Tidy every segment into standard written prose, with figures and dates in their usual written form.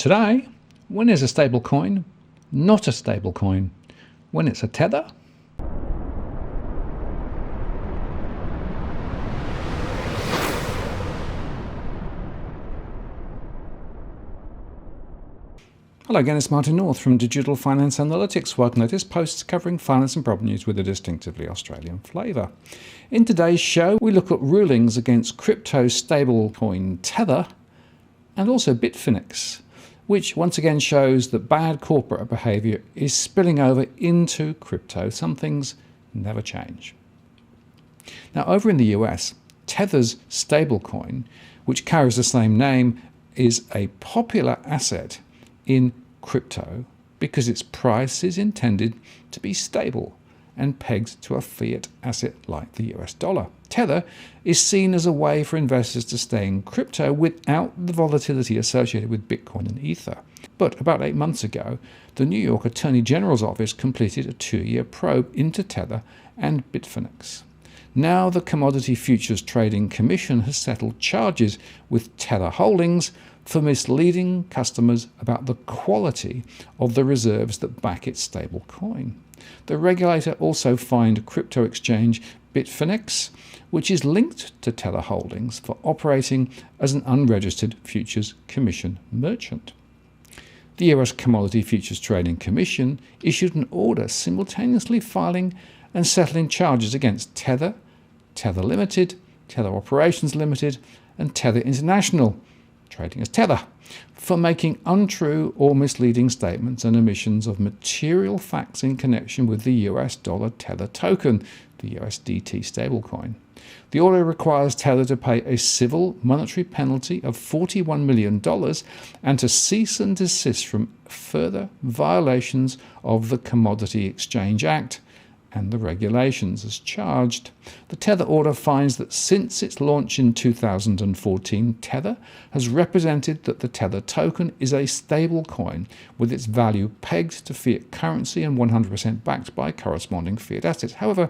Today, when is a stablecoin not a stablecoin? When it's a tether? Hello again, it's Martin North from Digital Finance Analytics. Welcome to this post covering finance and property news with a distinctively Australian flavour. In today's show, we look at rulings against crypto stablecoin Tether and also Bitfinex, which once again shows that bad corporate behaviour is spilling over into crypto. Some things never change. Now, over in the US, Tether's stablecoin, which carries the same name, is a popular asset in crypto because its price is intended to be stable and pegged to a fiat asset like the US dollar. Tether is seen as a way for investors to stay in crypto without the volatility associated with Bitcoin and Ether. But about 8 months ago, the New York Attorney General's office completed a 2-year probe into Tether and Bitfinex. Now the Commodity Futures Trading Commission has settled charges with Tether Holdings for misleading customers about the quality of the reserves that back its stable coin. The regulator also fined crypto exchange Bitfinex, which is linked to Tether Holdings, for operating as an unregistered futures commission merchant. The US Commodity Futures Trading Commission issued an order simultaneously filing and settling charges against Tether, Tether Limited, Tether Operations Limited, and Tether International, trading as Tether, for making untrue or misleading statements and omissions of material facts in connection with the US dollar Tether token, the USDT stablecoin. The order requires Tether to pay a civil monetary penalty of $41 million and to cease and desist from further violations of the Commodity Exchange Act and the regulations as charged. The Tether order finds that since its launch in 2014, Tether has represented that the Tether token is a stable coin with its value pegged to fiat currency and 100% backed by corresponding fiat assets, however,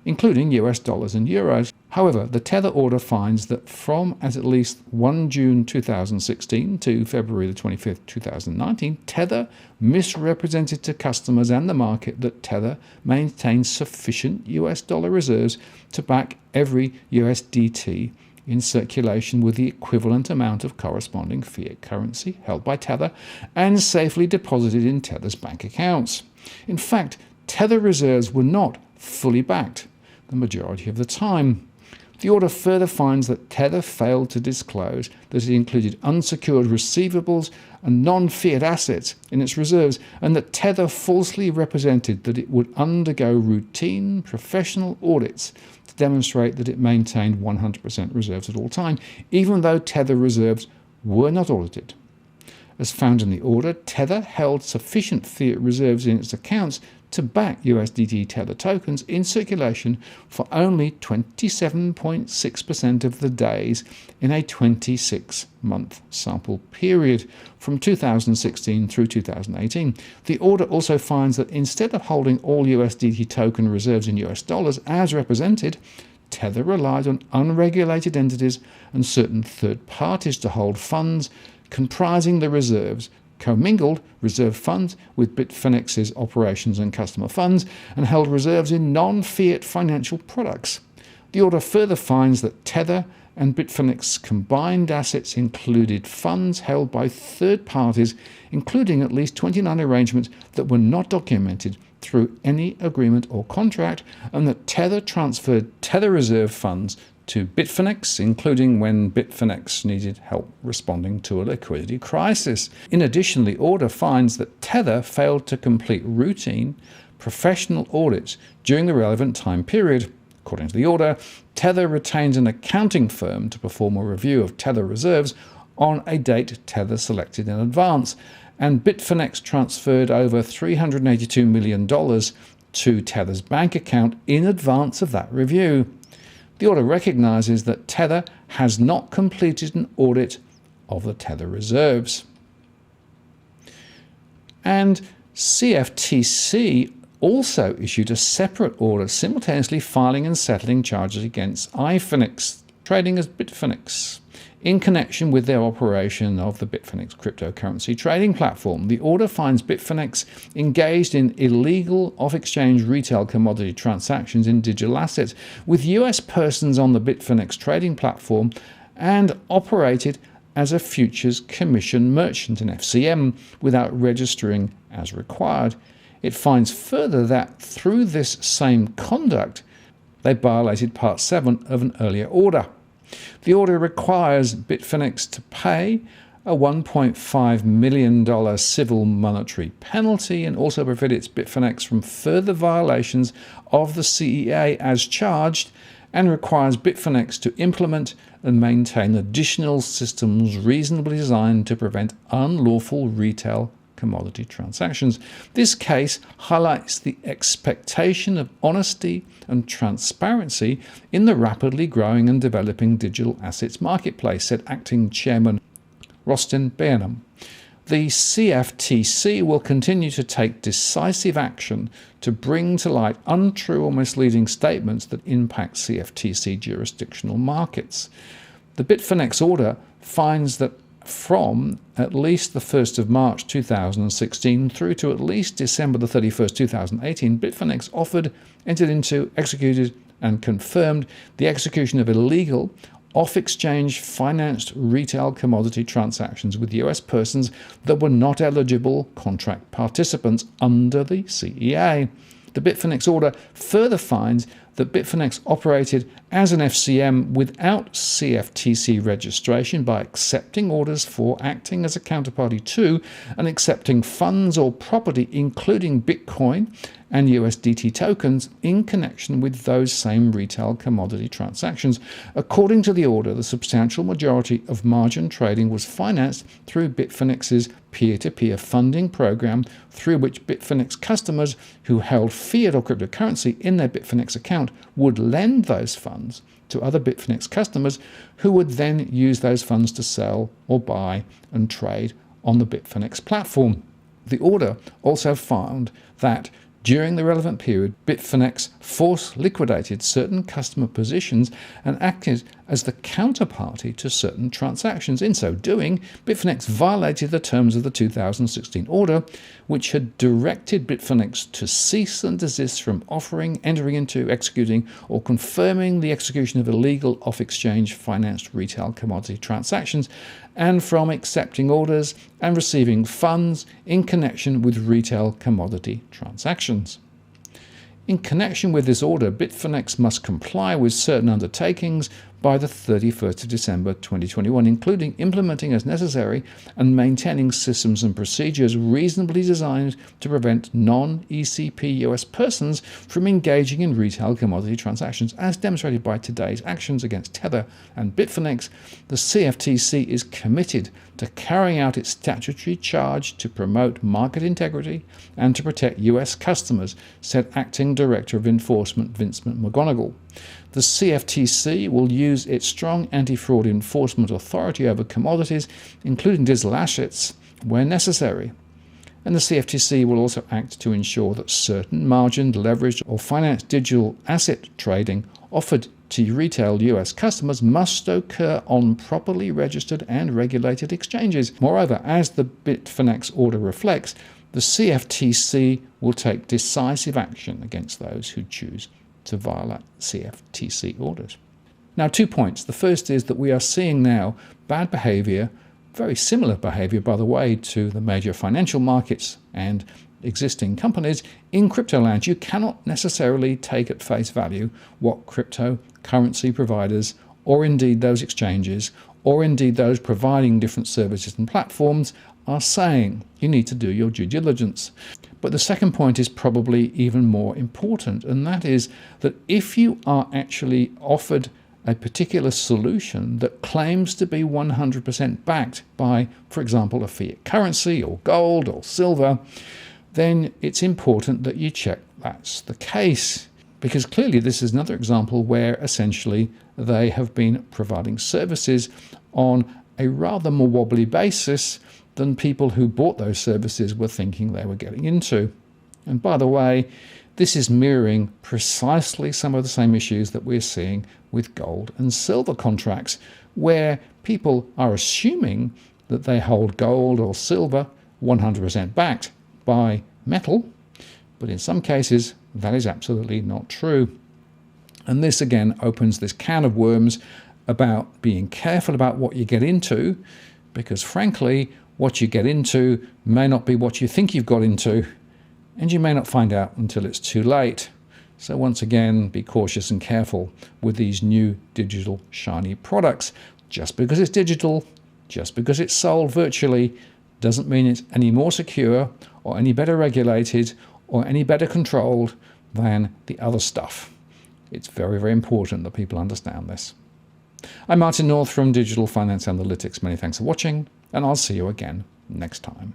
including US dollars and euros. However, the Tether order finds that from at least 1 June 2016 to February 25, 2019, Tether misrepresented to customers and the market that Tether maintains sufficient US dollar reserves to back every USDT in circulation with the equivalent amount of corresponding fiat currency held by Tether and safely deposited in Tether's bank accounts. In fact, Tether reserves were not fully backed the majority of the time. The order further finds that Tether failed to disclose that it included unsecured receivables and non-fiat assets in its reserves, and that Tether falsely represented that it would undergo routine professional audits to demonstrate that it maintained 100% reserves at all time, even though Tether reserves were not audited. As found in the order, Tether held sufficient fiat reserves in its accounts to back USDT Tether tokens in circulation for only 27.6% of the days in a 26-month sample period from 2016 through 2018. The order also finds that instead of holding all USDT token reserves in US dollars as represented, Tether relied on unregulated entities and certain third parties to hold funds comprising the reserves, commingled reserve funds with Bitfinex's operations and customer funds, and held reserves in non-fiat financial products. The order further finds that Tether and Bitfinex combined assets included funds held by third parties, including at least 29 arrangements that were not documented through any agreement or contract, and that Tether transferred Tether reserve funds to Bitfinex, including when Bitfinex needed help responding to a liquidity crisis. In addition, the order finds that Tether failed to complete routine professional audits during the relevant time period. According to the order, Tether retained an accounting firm to perform a review of Tether reserves on a date Tether selected in advance, and Bitfinex transferred over $382 million to Tether's bank account in advance of that review. The order recognises that Tether has not completed an audit of the Tether reserves. And CFTC also issued a separate order simultaneously filing and settling charges against iFinex, trading as Bitfinex, in connection with their operation of the Bitfinex cryptocurrency trading platform. The order finds Bitfinex engaged in illegal off-exchange retail commodity transactions in digital assets with US persons on the Bitfinex trading platform and operated as a futures commission merchant, an FCM, without registering as required. It finds further that through this same conduct, they violated Part 7 of an earlier order. The order requires Bitfinex to pay a $1.5 million civil monetary penalty and also prohibits Bitfinex from further violations of the CEA as charged, and requires Bitfinex to implement and maintain additional systems reasonably designed to prevent unlawful retail commodity transactions. This case highlights the expectation of honesty and transparency in the rapidly growing and developing digital assets marketplace, said Acting Chairman Rostin Behnam. The CFTC will continue to take decisive action to bring to light untrue or misleading statements that impact CFTC jurisdictional markets. The Bitfinex order finds that from at least the 1st of March 2016 through to at least December the 31st, 2018, Bitfinex offered, entered into, executed, and confirmed the execution of illegal off-exchange financed retail commodity transactions with US persons that were not eligible contract participants under the CEA. The Bitfinex order further finds that Bitfinex operated as an FCM without CFTC registration by accepting orders for, acting as a counterparty to, and accepting funds or property, including Bitcoin and USDT tokens, in connection with those same retail commodity transactions. According to the order, the substantial majority of margin trading was financed through Bitfinex's peer-to-peer funding program, through which Bitfinex customers who held fiat or cryptocurrency in their Bitfinex account would lend those funds to other Bitfinex customers who would then use those funds to sell or buy and trade on the Bitfinex platform. The order also found that during the relevant period, Bitfinex force liquidated certain customer positions and acted as the counterparty to certain transactions. In so doing, Bitfinex violated the terms of the 2016 order, which had directed Bitfinex to cease and desist from offering, entering into, executing, or confirming the execution of illegal off-exchange financed retail commodity transactions, and from accepting orders and receiving funds in connection with retail commodity transactions. In connection with this order, Bitfinex must comply with certain undertakings by the 31st of December 2021, including implementing as necessary and maintaining systems and procedures reasonably designed to prevent non-ECP US persons from engaging in retail commodity transactions. As demonstrated by today's actions against Tether and Bitfinex, the CFTC is committed to carrying out its statutory charge to promote market integrity and to protect US customers, said Acting Director of Enforcement Vincent McGonigal. The CFTC will use its strong anti-fraud enforcement authority over commodities, including digital assets, where necessary. And the CFTC will also act to ensure that certain margined, leveraged, or financed digital asset trading offered to retail US customers must occur on properly registered and regulated exchanges. Moreover, as the Bitfinex order reflects, the CFTC will take decisive action against those who choose to violate CFTC orders. Now, 2 points. The first is that we are seeing now bad behaviour, very similar behaviour, by the way, to the major financial markets and existing companies in crypto land. You cannot necessarily take at face value what cryptocurrency providers, or indeed those exchanges, or indeed those providing different services and platforms are saying. You need to do your due diligence. But the second point is probably even more important, and that is that if you are actually offered a particular solution that claims to be 100% backed by, for example, a fiat currency or gold or silver, then it's important that you check that's the case. Because clearly this is another example where essentially they have been providing services on a rather more wobbly basis than people who bought those services were thinking they were getting into. And by the way, This is mirroring precisely some of the same issues that we're seeing with gold and silver contracts, where people are assuming that they hold gold or silver 100% backed by metal, but in some cases that is absolutely not true. And this again opens this can of worms about being careful about what you get into, because frankly, what you get into may not be what you think you've got into, and you may not find out until it's too late. So once again, be cautious and careful with these new digital shiny products. Just because it's digital, just because it's sold virtually, doesn't mean it's any more secure or any better regulated or any better controlled than the other stuff. It's very, very important that people understand this. I'm Martin North from Digital Finance Analytics. Many thanks for watching, and I'll see you again next time.